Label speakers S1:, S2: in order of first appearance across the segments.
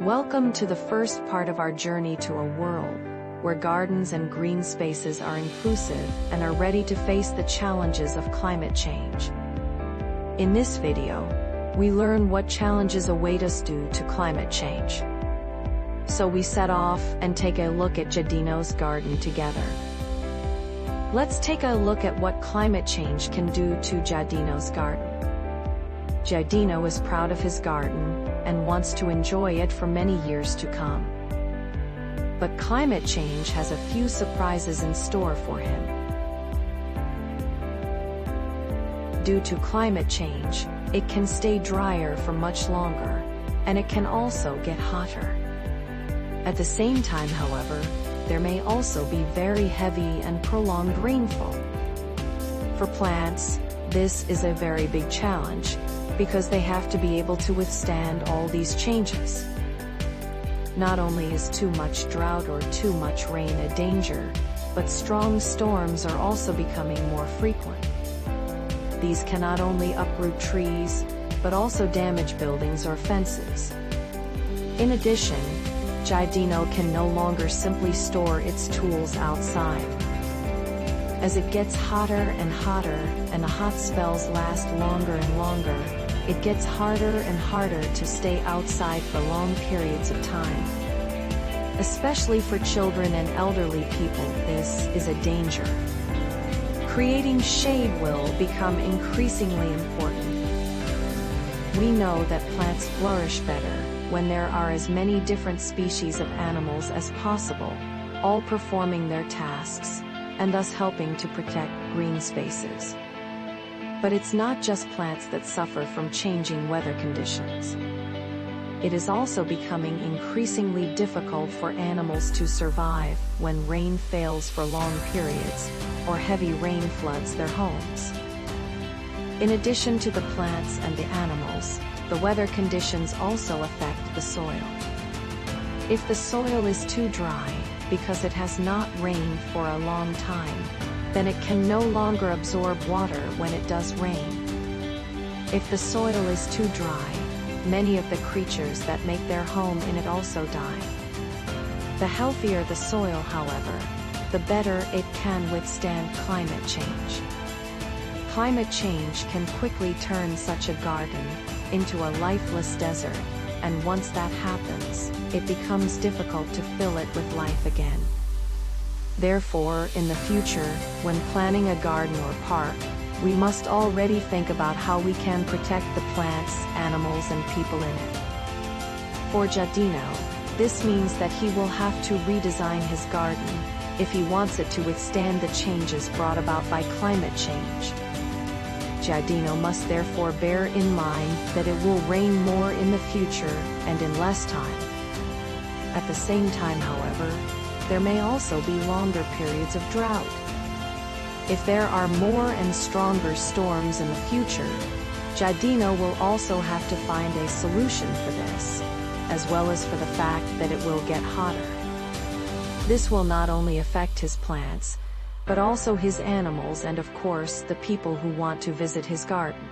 S1: Welcome to the first part of our journey to a world where gardens and green spaces are inclusive and are ready to face the challenges of climate change. In this video, we learn what challenges await us due to climate change. So we set off and take a look at Giardino's garden together. Let's take a look at what climate change can do to Giardino's garden. Giardino is proud of his garden and wants to enjoy it for many years to come. But climate change has a few surprises in store for him. Due to climate change, it can stay drier for much longer, and it can also get hotter. At the same time, however, there may also be very heavy and prolonged rainfall. For plants, this is a very big challenge, because they have to be able to withstand all these changes. Not only is too much drought or too much rain a danger, but strong storms are also becoming more frequent. These can not only uproot trees, but also damage buildings or fences. In addition, Giardino can no longer simply store its tools outside. As it gets hotter and hotter, and the hot spells last longer and longer, it gets harder and harder to stay outside for long periods of time. Especially for children and elderly people, this is a danger. Creating shade will become increasingly important. We know that plants flourish better when there are as many different species of animals as possible, all performing their tasks, and thus helping to protect green spaces. But it's not just plants that suffer from changing weather conditions. It is also becoming increasingly difficult for animals to survive when rain fails for long periods, or heavy rain floods their homes. In addition to the plants and the animals, the weather conditions also affect the soil. If the soil is too dry, because it has not rained for a long time, then it can no longer absorb water when it does rain. If the soil is too dry, many of the creatures that make their home in it also die. The healthier the soil, however, the better it can withstand climate change. Climate change can quickly turn such a garden into a lifeless desert, and once that happens, it becomes difficult to fill it with life again. Therefore, in the future, when planning a garden or park, we must already think about how we can protect the plants, animals, and people in it. For Giardino, this means that he will have to redesign his garden if he wants it to withstand the changes brought about by climate change. Giardino must therefore bear in mind that it will rain more in the future and in less time. At the same time, however, there may also be longer periods of drought. If there are more and stronger storms in the future, Giardino will also have to find a solution for this, as well as for the fact that it will get hotter. This will not only affect his plants, but also his animals and of course the people who want to visit his garden.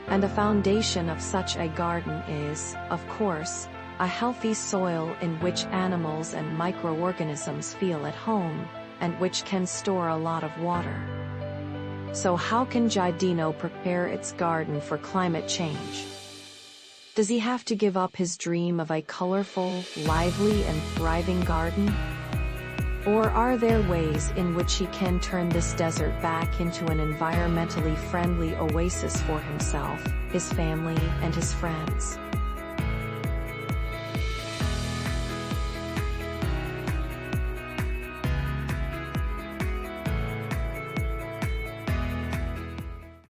S1: And the foundation of such a garden is, of course, a healthy soil in which animals and microorganisms feel at home, and which can store a lot of water. So how can Giardino prepare its garden for climate change? Does he have to give up his dream of a colorful, lively, and thriving garden? Or are there ways in which he can turn this desert back into an environmentally friendly oasis for himself, his family, and his friends?